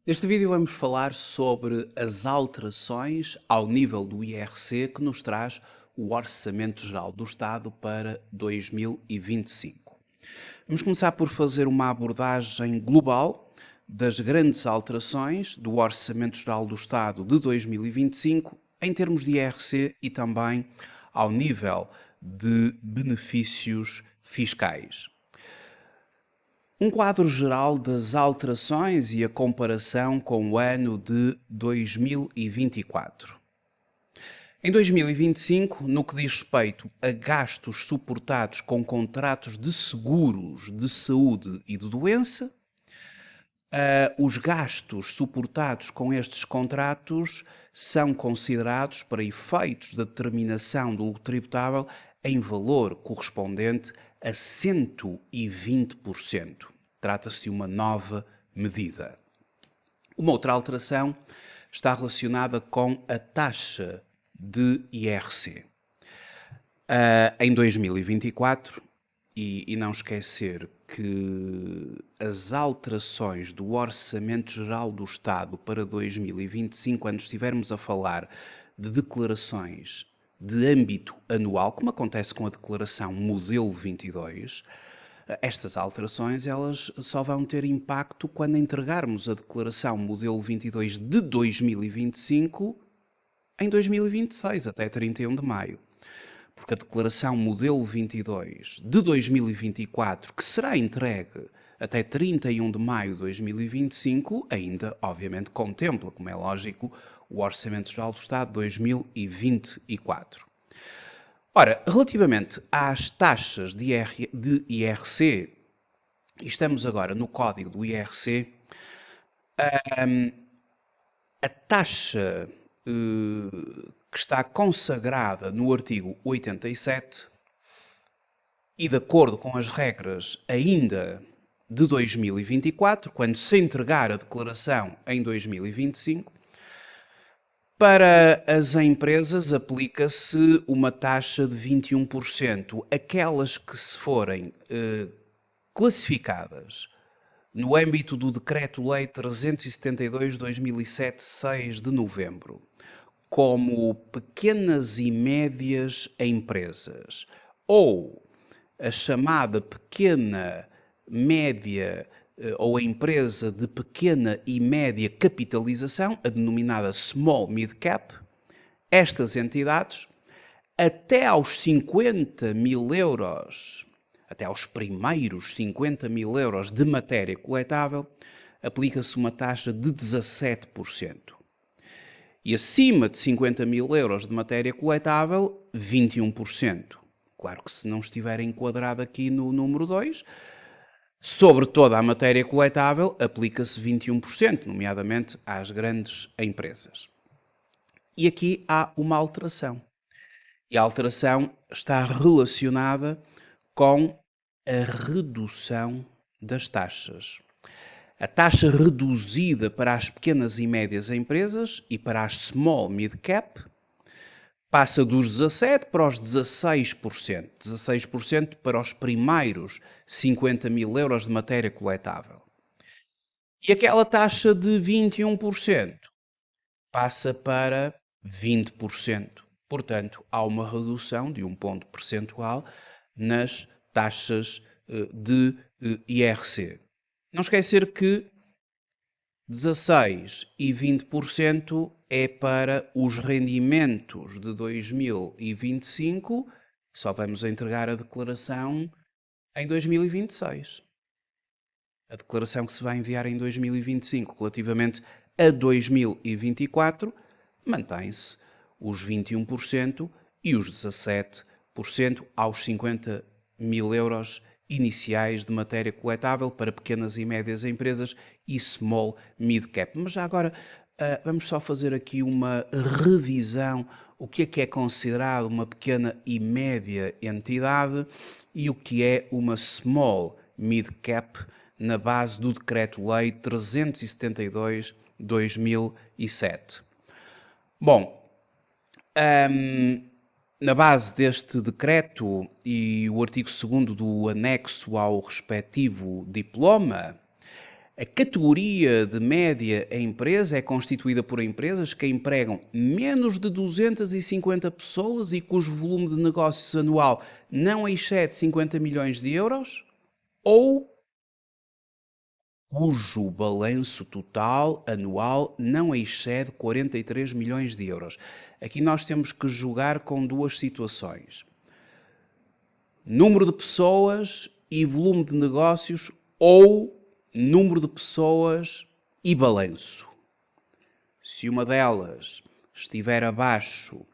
Neste vídeo vamos falar sobre as alterações ao nível do IRC que nos traz o Orçamento Geral do Estado para 2025. Vamos começar por fazer uma abordagem global das grandes alterações do Orçamento Geral do Estado de 2025 em termos de IRC e também ao nível de benefícios fiscais. Um quadro geral das alterações e a comparação com o ano de 2024. Em 2025, no que diz respeito a gastos suportados com contratos de seguros de saúde e de doença, os gastos suportados com estes contratos são considerados para efeitos da determinação do lucro tributável em valor correspondente a 120%. Trata-se de uma nova medida. Uma outra alteração está relacionada com a taxa de IRC. Em 2024, e não esquecer que as alterações do Orçamento Geral do Estado para 2025, quando estivermos a falar de declarações de âmbito anual, como acontece com a declaração Modelo 22, estas alterações elas só vão ter impacto quando entregarmos a declaração Modelo 22 de 2025 em 2026, até 31 de maio. Porque a declaração Modelo 22 de 2024, que será entregue até 31 de maio de 2025, ainda, obviamente, contempla, como é lógico, o Orçamento Geral do Estado de 2024. Ora, relativamente às taxas de IRC, estamos agora no código do IRC, a taxa que está consagrada no artigo 87 e de acordo com as regras ainda de 2024, quando se entregar a declaração em 2025, para as empresas aplica-se uma taxa de 21%. Aquelas que se forem classificadas no âmbito do Decreto-Lei 372/2007, 6 de novembro, como pequenas e médias empresas, ou a chamada pequena, média ou a empresa de pequena e média capitalização, a denominada Small Mid Cap, estas entidades, até aos 50 mil euros, até aos primeiros 50 mil euros de matéria coletável, aplica-se uma taxa de 17%. E acima de 50 mil euros de matéria coletável, 21%. Claro que se não estiver enquadrado aqui no número 2, sobre toda a matéria coletável aplica-se 21%, nomeadamente às grandes empresas. E aqui há uma alteração. E a alteração está relacionada com a redução das taxas. A taxa reduzida para as pequenas e médias empresas e para as small mid cap passa dos 17% para os 16%. 16% para os primeiros 50 mil euros de matéria coletável. E aquela taxa de 21% passa para 20%. Portanto, há uma redução de um ponto percentual nas taxas de IRC. Não esquecer que 16% e 20% é para os rendimentos de 2025, só vamos entregar a declaração em 2026. A declaração que se vai enviar em 2025 relativamente a 2024 mantém-se os 21% e os 17% aos 50 mil euros iniciais de matéria coletável para pequenas e médias empresas e small mid cap. Mas já agora vamos só fazer aqui uma revisão. O que é considerado uma pequena e média entidade e o que é uma small mid cap na base do Decreto-Lei 372/2007. Bom, na base deste decreto e o artigo 2º do anexo ao respectivo diploma, A categoria de média empresa é constituída por empresas que empregam menos de 250 pessoas e cujo volume de negócios anual não excede 50 milhões de euros, ou cujo balanço total anual não excede 43 milhões de euros. Aqui nós temos que jogar com duas situações: número de pessoas e volume de negócios, ou número de pessoas e balanço. Se uma delas estiver abaixo,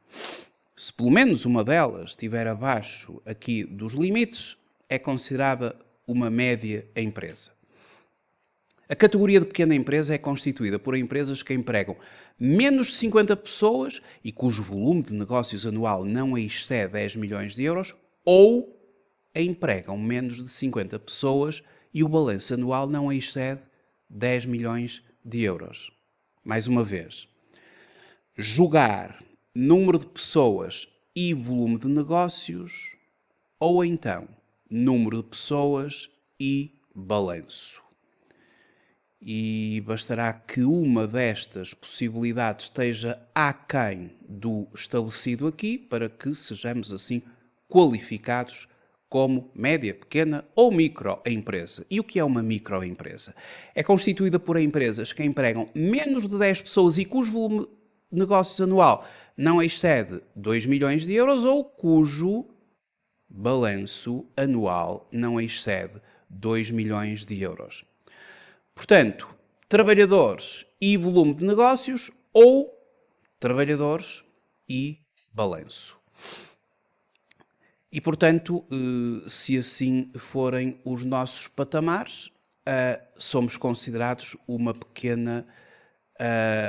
se pelo menos uma delas estiver abaixo aqui dos limites, é considerada uma média empresa. A categoria de pequena empresa é constituída por empresas que empregam menos de 50 pessoas e cujo volume de negócios anual não excede 10 milhões de euros, ou empregam menos de 50 pessoas e o balanço anual não excede 10 milhões de euros. Mais uma vez, jogar número de pessoas e volume de negócios, ou então número de pessoas e balanço. E bastará que uma destas possibilidades esteja aquém do estabelecido aqui para que sejamos assim qualificados como média, pequena ou microempresa. E o que é uma microempresa? É constituída por empresas que empregam menos de 10 pessoas e cujo volume de negócios anual não excede 2 milhões de euros, ou cujo balanço anual não excede 2 milhões de euros. Portanto, trabalhadores e volume de negócios, ou trabalhadores e balanço. E, portanto, se assim forem os nossos patamares, somos considerados uma pequena,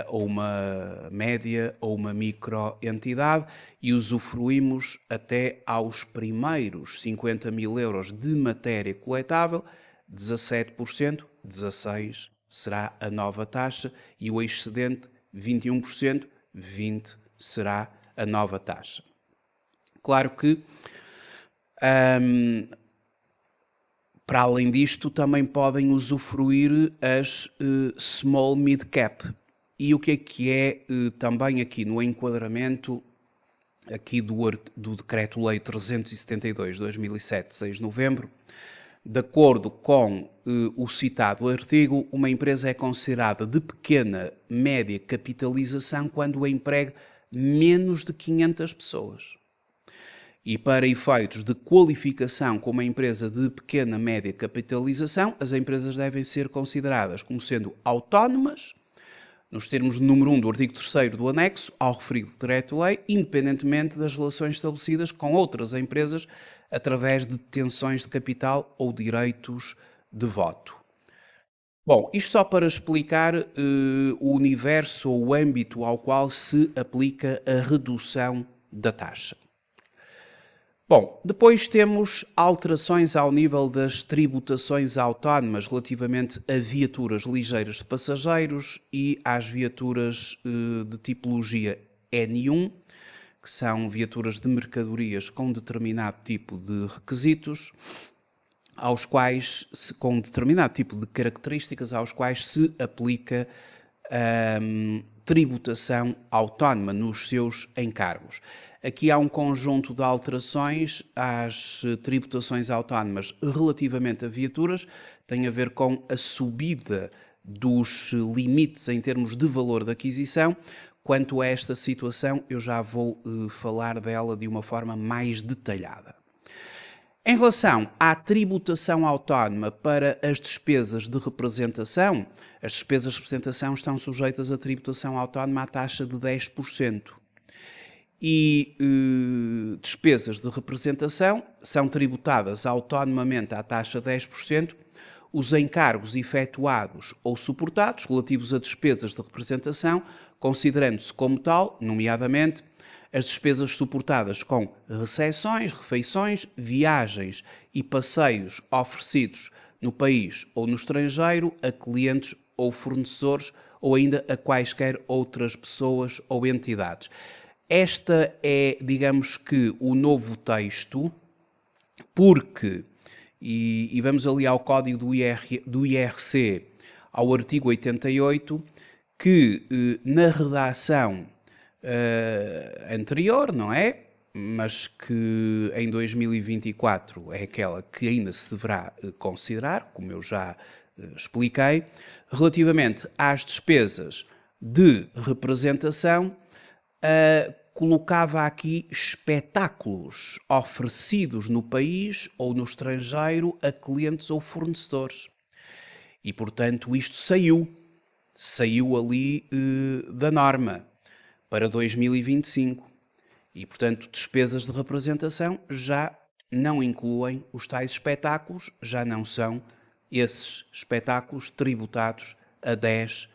ou uma média, ou uma microentidade, e usufruímos até aos primeiros 50 mil euros de matéria coletável, 17%, 16% será a nova taxa, e o excedente, 21%, 20% será a nova taxa. Claro que, para além disto, também podem usufruir as small mid cap. E o que é também aqui no enquadramento aqui do Decreto-Lei 372 de 2007, 6 de novembro, de acordo com o citado artigo, uma empresa é considerada de pequena, média capitalização quando emprega menos de 500 pessoas. E para efeitos de qualificação como uma empresa de pequena, média capitalização, as empresas devem ser consideradas como sendo autónomas, nos termos de número 1 do artigo 3º do anexo ao referido decreto-lei, independentemente das relações estabelecidas com outras empresas através de detenções de capital ou direitos de voto. Bom, isto só para explicar o universo ou o âmbito ao qual se aplica a redução da taxa. Bom, depois temos alterações ao nível das tributações autónomas relativamente a viaturas ligeiras de passageiros e às viaturas de tipologia N1, que são viaturas de mercadorias com determinado tipo de requisitos, aos quais, com determinado tipo de características, aos quais se aplica tributação autónoma nos seus encargos. Aqui há um conjunto de alterações às tributações autónomas relativamente a viaturas, tem a ver com a subida dos limites em termos de valor de aquisição. Quanto a esta situação, eu já vou falar dela de uma forma mais detalhada. Em relação à tributação autónoma para as despesas de representação, as despesas de representação estão sujeitas à tributação autónoma à taxa de 10%. E despesas de representação são tributadas autonomamente à taxa de 10%, os encargos efetuados ou suportados relativos a despesas de representação, considerando-se como tal, nomeadamente, as despesas suportadas com recepções, refeições, viagens e passeios oferecidos no país ou no estrangeiro a clientes ou fornecedores, ou ainda a quaisquer outras pessoas ou entidades. Esta é, digamos que, o novo texto, porque, e vamos ali ao código do IRC, ao artigo 88, que na redação anterior, não é? Mas que em 2024 é aquela que ainda se deverá considerar, como eu já expliquei, relativamente às despesas de representação, colocava aqui espetáculos oferecidos no país ou no estrangeiro a clientes ou fornecedores. E, portanto, isto saiu ali da norma para 2025. E, portanto, despesas de representação já não incluem os tais espetáculos, já não são esses espetáculos tributados a 10%.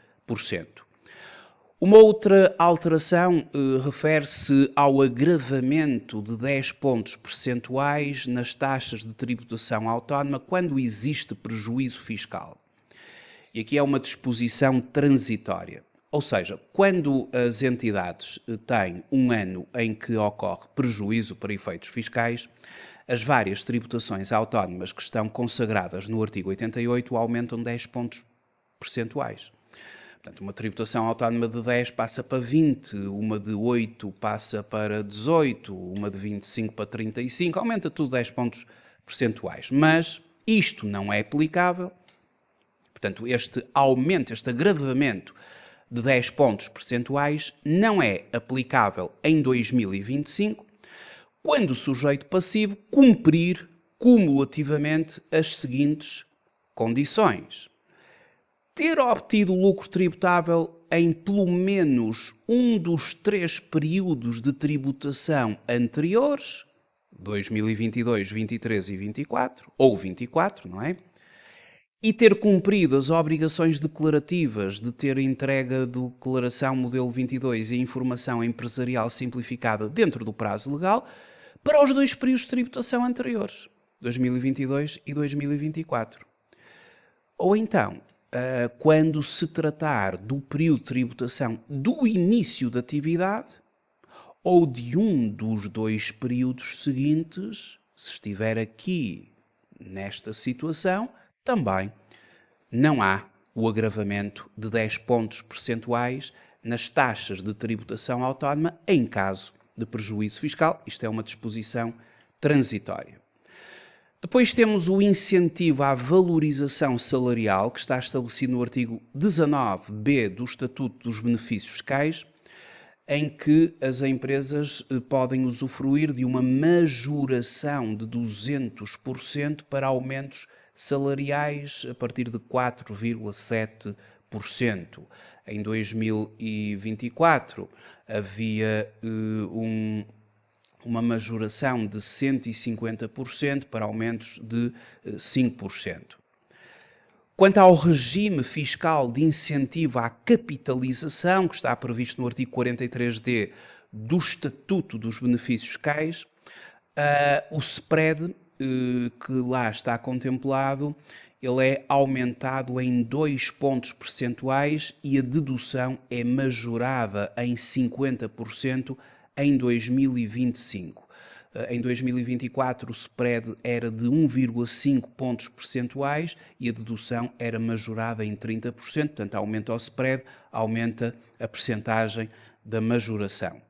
Uma outra alteração refere-se ao agravamento de 10 pontos percentuais nas taxas de tributação autónoma quando existe prejuízo fiscal. E aqui é uma disposição transitória. Ou seja, quando as entidades têm um ano em que ocorre prejuízo para efeitos fiscais, as várias tributações autónomas que estão consagradas no artigo 88 aumentam 10 pontos percentuais. Portanto, uma tributação autónoma de 10 passa para 20, uma de 8 passa para 18, uma de 25 para 35, aumenta tudo 10 pontos percentuais. Mas isto não é aplicável. Portanto, este aumento, este agravamento de 10 pontos percentuais não é aplicável em 2025, quando o sujeito passivo cumprir cumulativamente as seguintes condições: ter obtido lucro tributável em pelo menos um dos 3 períodos de tributação anteriores, 2022, 23 e 24, ou 24, não é? E ter cumprido as obrigações declarativas de ter entregue a declaração modelo 22 e informação empresarial simplificada dentro do prazo legal para os 2 períodos de tributação anteriores, 2022 e 2024. Ou então, quando se tratar do período de tributação do início da atividade ou de um dos 2 períodos seguintes, se estiver aqui nesta situação, também não há o agravamento de 10 pontos percentuais nas taxas de tributação autónoma em caso de prejuízo fiscal. Isto é uma disposição transitória. Depois temos o incentivo à valorização salarial, que está estabelecido no artigo 19b do Estatuto dos Benefícios Fiscais, em que as empresas podem usufruir de uma majoração de 200% para aumentos salariais a partir de 4,7%. Em 2024 havia uma majoração de 150% para aumentos de 5%. Quanto ao regime fiscal de incentivo à capitalização, que está previsto no artigo 43D do Estatuto dos Benefícios Fiscais, o spread que lá está contemplado, ele é aumentado em 2 pontos percentuais e a dedução é majorada em 50% em 2025. Em 2024 o spread era de 1,5 pontos percentuais e a dedução era majorada em 30%, portanto aumenta o spread, aumenta a percentagem da majoração.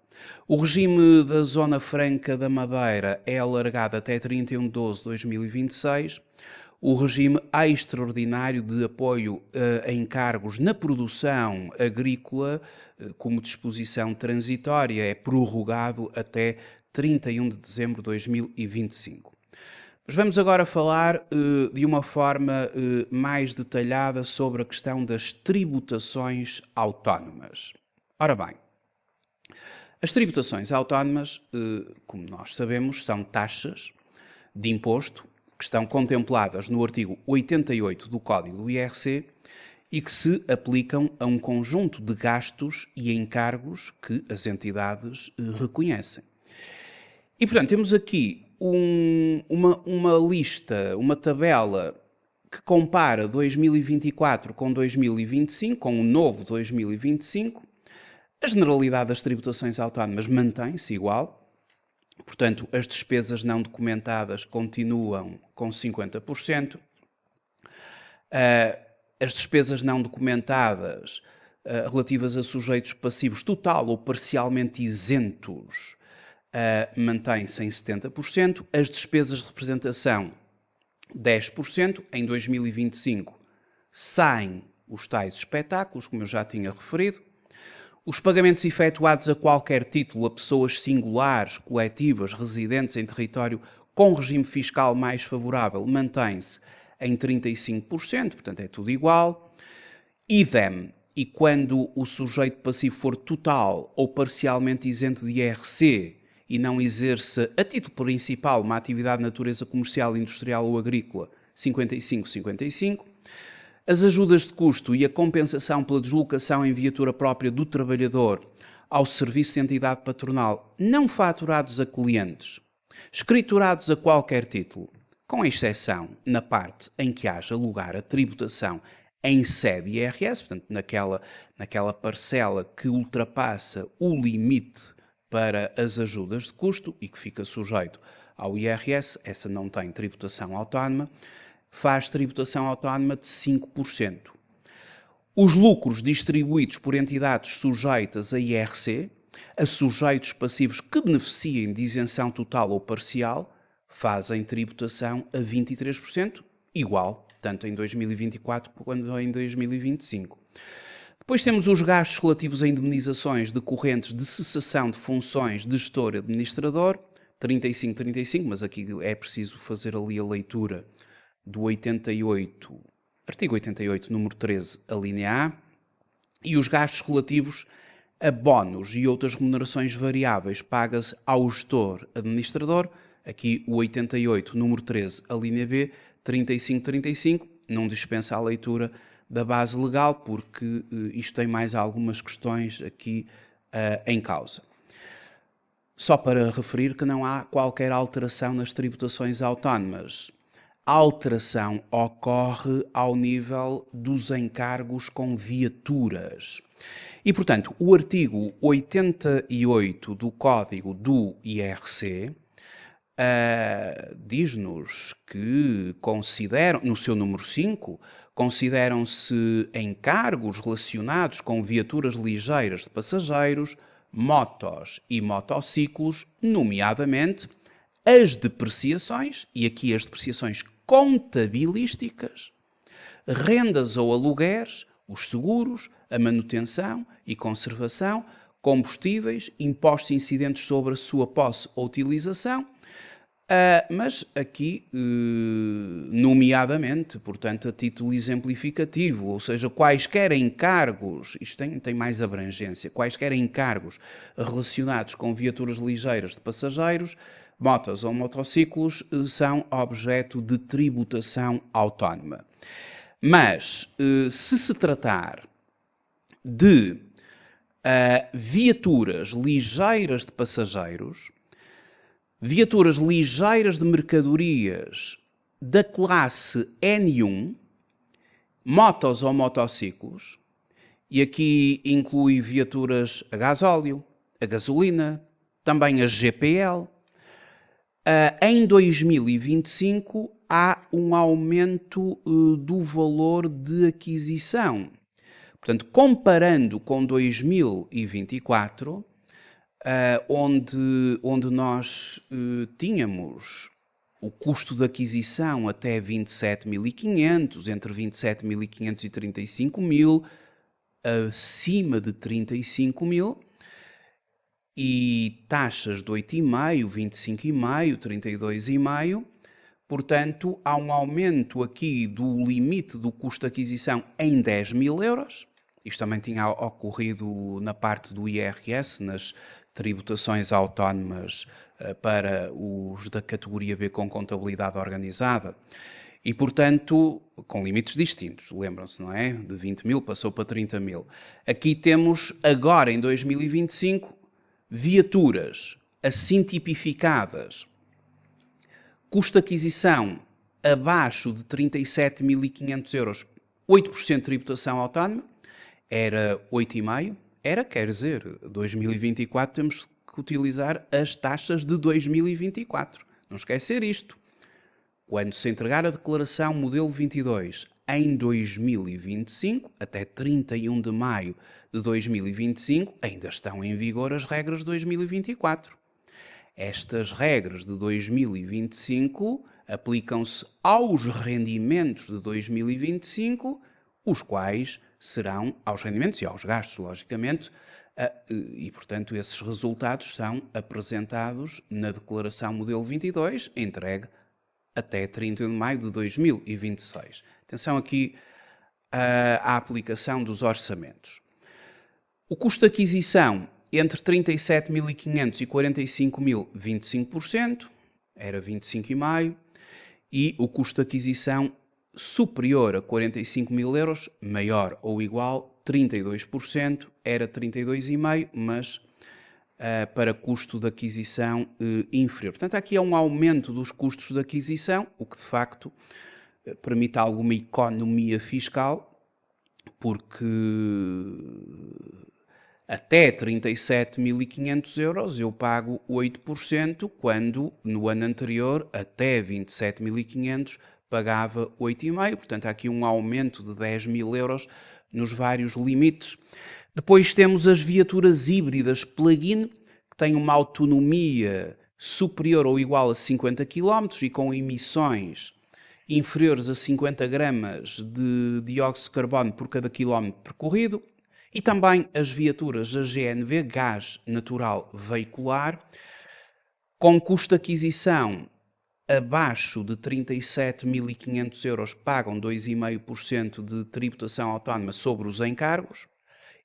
O regime da Zona Franca da Madeira é alargado até 31/12/2026. O regime extraordinário de apoio a encargos na produção agrícola, como disposição transitória, é prorrogado até 31 de dezembro de 2025. Mas vamos agora falar de uma forma mais detalhada sobre a questão das tributações autónomas. Ora bem, as tributações autónomas, como nós sabemos, são taxas de imposto que estão contempladas no artigo 88 do Código do IRC e que se aplicam a um conjunto de gastos e encargos que as entidades reconhecem. E, portanto, temos aqui uma lista, uma tabela que compara 2024 com 2025, com o novo 2025. A generalidade das tributações autónomas mantém-se igual. Portanto, as despesas não documentadas continuam com 50%. As despesas não documentadas relativas a sujeitos passivos total ou parcialmente isentos mantém-se em 70%. As despesas de representação, 10%. Em 2025 saem os tais espetáculos, como eu já tinha referido. Os pagamentos efetuados a qualquer título a pessoas singulares, coletivas, residentes em território com regime fiscal mais favorável mantém-se em 35%, portanto é tudo igual. Idem, e quando o sujeito passivo for total ou parcialmente isento de IRC e não exerça a título principal uma atividade de natureza comercial, industrial ou agrícola, 55-55. As ajudas de custo e a compensação pela deslocação em viatura própria do trabalhador ao serviço de entidade patronal não faturados a clientes, escriturados a qualquer título, com exceção na parte em que haja lugar a tributação em sede IRS, portanto, naquela parcela que ultrapassa o limite para as ajudas de custo e que fica sujeito ao IRS, essa não tem tributação autónoma, faz tributação autónoma de 5%. Os lucros distribuídos por entidades sujeitas a IRC, a sujeitos passivos que beneficiem de isenção total ou parcial, fazem tributação a 23%, igual, tanto em 2024 quanto em 2025. Depois temos os gastos relativos a indemnizações decorrentes de cessação de funções de gestor-administrador, 35-35, mas aqui é preciso fazer ali a leitura do 88, artigo 88, número 13, a linha A, e os gastos relativos a bónus e outras remunerações variáveis pagas ao gestor-administrador, aqui o 88, número 13, a linha B, 35-35, não dispensa a leitura da base legal, porque isto tem mais algumas questões aqui em causa. Só para referir que não há qualquer alteração nas tributações autónomas. A alteração ocorre ao nível dos encargos com viaturas. E, portanto, o artigo 88 do Código do IRC diz-nos que no seu número 5, consideram-se encargos relacionados com viaturas ligeiras de passageiros, motos e motociclos, nomeadamente as depreciações, e aqui as depreciações contabilísticas, rendas ou alugueres, os seguros, a manutenção e conservação, combustíveis, impostos incidentes sobre a sua posse ou utilização, mas aqui, nomeadamente, portanto, a título exemplificativo, ou seja, quaisquer encargos, isto tem mais abrangência, quaisquer encargos relacionados com viaturas ligeiras de passageiros, motos ou motociclos, são objeto de tributação autónoma. Mas, se tratar de viaturas ligeiras de passageiros, viaturas ligeiras de mercadorias da classe N1, motos ou motociclos, e aqui inclui viaturas a gasóleo, a gasolina, também a GPL. Em 2025 há um aumento do valor de aquisição. Portanto, comparando com 2024, onde nós tínhamos o custo de aquisição até 27.500, entre 27.500 e 35.000, acima de 35.000, e taxas de 8,5, 25,5, 32,5, portanto, há um aumento aqui do limite do custo de aquisição em 10.000 euros. Isto também tinha ocorrido na parte do IRS, nas tributações autónomas para os da categoria B com contabilidade organizada. E, portanto, com limites distintos, lembram-se, não é? De 20.000 passou para 30.000. Aqui temos, agora em 2025, viaturas assim tipificadas, custo de aquisição abaixo de 37.500 euros, 8% de tributação autónoma, era 8,5%, quer dizer, 2024 temos que utilizar as taxas de 2024. Não esquecer isto. Quando se entregar a declaração modelo 22 em 2025, até 31 de maio de 2025, ainda estão em vigor as regras de 2024. Estas regras de 2025 aplicam-se aos rendimentos de 2025, os quais serão aos rendimentos e aos gastos, logicamente, e, portanto, esses resultados são apresentados na Declaração Modelo 22, entregue até 31 de maio de 2026. Atenção aqui à aplicação dos orçamentos. O custo de aquisição entre 37.500 e 45.000, 25%, era 25,5%, e o custo de aquisição superior a 45.000 euros, maior ou igual, 32%, era 32,5%, mas para custo de aquisição inferior. Portanto, aqui é um aumento dos custos de aquisição, o que de facto permite alguma economia fiscal, porque até 37.500 euros eu pago 8%, quando no ano anterior, até 27.500, pagava 8,5%. Portanto, há aqui um aumento de 10.000 euros nos vários limites. Depois temos as viaturas híbridas plug-in, que têm uma autonomia superior ou igual a 50 km e com emissões inferiores a 50 gramas de dióxido de carbono por cada quilómetro percorrido. E também as viaturas a GNV, gás natural veicular, com custo de aquisição abaixo de 37.500 euros, pagam 2,5% de tributação autónoma sobre os encargos.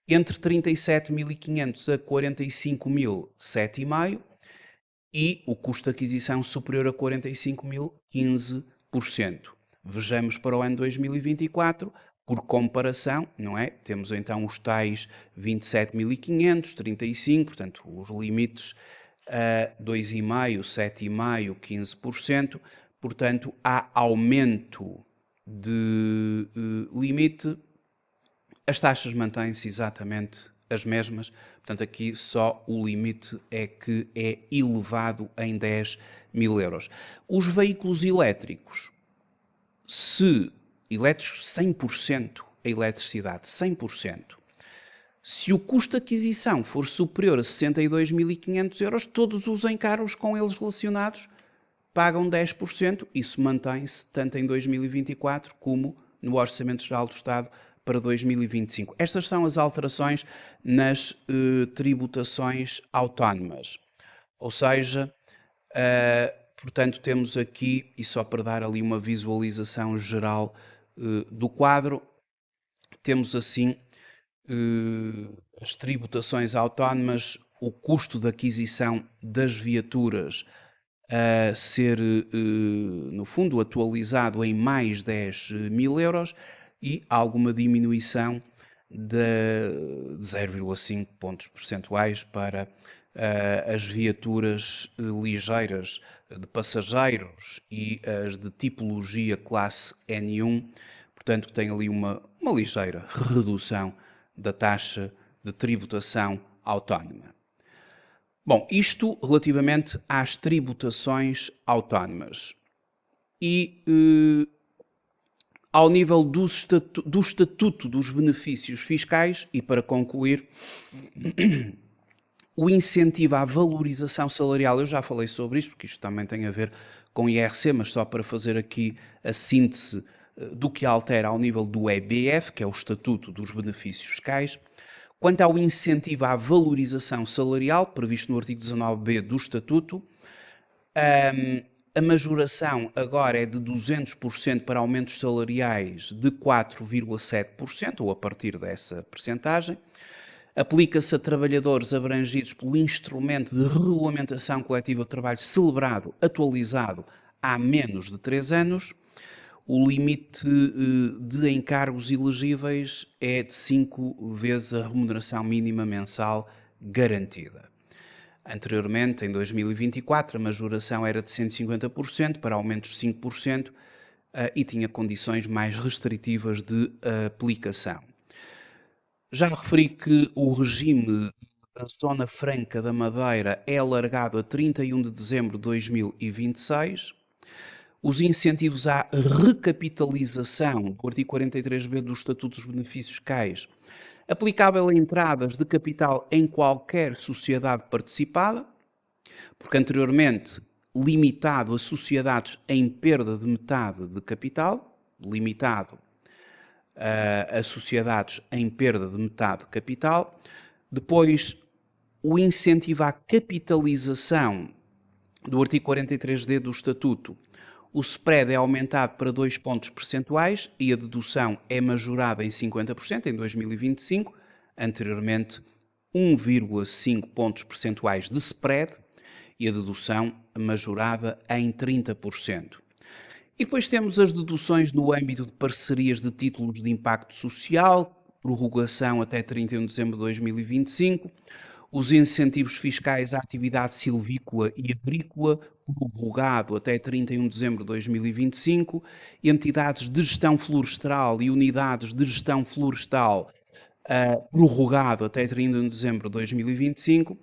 Entre 37.500 a 45.000, 7,5%. E o custo de aquisição superior a 45.000, 15%. Vejamos para o ano 2024, por comparação, não é? Temos então os tais 27.500, 35%, portanto, os limites 2,5%, 7,5%, 15%. Portanto, há aumento de limite. As taxas mantêm-se exatamente as mesmas, portanto aqui só o limite é que é elevado em 10.000 euros. Os veículos elétricos, se elétricos 100%, a eletricidade 100%, se o custo de aquisição for superior a 62.500 euros, todos os encargos com eles relacionados pagam 10%, isso mantém-se tanto em 2024 como no Orçamento Geral do Estado para 2025. Estas são as alterações nas tributações autónomas. Ou seja, portanto, temos aqui, e só para dar ali uma visualização geral do quadro, temos assim as tributações autónomas, o custo de aquisição das viaturas a ser, no fundo, atualizado em mais 10.000 euros e alguma diminuição de 0,5 pontos percentuais para as viaturas ligeiras de passageiros e as de tipologia classe N1, portanto, tem ali uma ligeira redução da taxa de tributação autónoma. Bom, isto relativamente às tributações autónomas. E ao nível do estatuto dos benefícios fiscais, e para concluir, o incentivo à valorização salarial, eu já falei sobre isto, porque isto também tem a ver com IRC, mas só para fazer aqui a síntese do que altera ao nível do EBF, que é o Estatuto dos Benefícios Fiscais. Quanto ao incentivo à valorização salarial, previsto no artigo 19b do Estatuto, a majoração agora é de 200% para aumentos salariais de 4,7%, ou a partir dessa percentagem. Aplica-se a trabalhadores abrangidos pelo instrumento de regulamentação coletiva de trabalho celebrado, atualizado há menos de 3 anos. O limite de encargos elegíveis é de 5 vezes a remuneração mínima mensal garantida. Anteriormente, em 2024, a majoração era de 150% para aumentos de 5% e tinha condições mais restritivas de aplicação. Já referi que o regime da Zona Franca da Madeira é alargado a 31 de dezembro de 2026. os incentivos à recapitalização do artigo 43b do Estatuto dos Benefícios Fiscais, aplicável a entradas de capital em qualquer sociedade participada, porque anteriormente limitado a sociedades em perda de metade de capital, limitado a sociedades em perda de metade de capital. Depois, o incentivo à capitalização do artigo 43D do Estatuto. O spread é aumentado para 2 pontos percentuais e a dedução é majorada em 50% em 2025, anteriormente 1,5 pontos percentuais de spread e a dedução majorada em 30%. E depois temos as deduções no âmbito de parcerias de títulos de impacto social, prorrogação até 31 de dezembro de 2025, os incentivos fiscais à atividade silvícola e agrícola, prorrogado até 31 de dezembro de 2025, entidades de gestão florestal e unidades de gestão florestal, prorrogado até 31 de dezembro de 2025,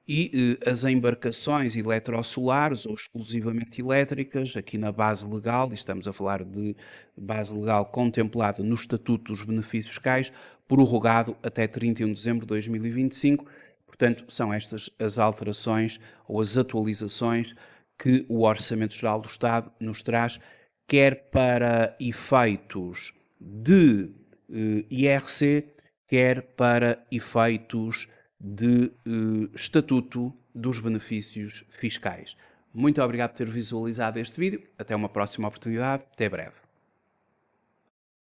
e as embarcações eletrossolares ou exclusivamente elétricas, aqui na base legal, e estamos a falar de base legal contemplada no Estatuto dos Benefícios Fiscais, prorrogado até 31 de dezembro de 2025. Portanto, são estas as alterações ou as atualizações que o Orçamento Geral do Estado nos traz, quer para efeitos de IRC, quer para efeitos de Estatuto dos Benefícios Fiscais. Muito obrigado por ter visualizado este vídeo. Até uma próxima oportunidade. Até breve.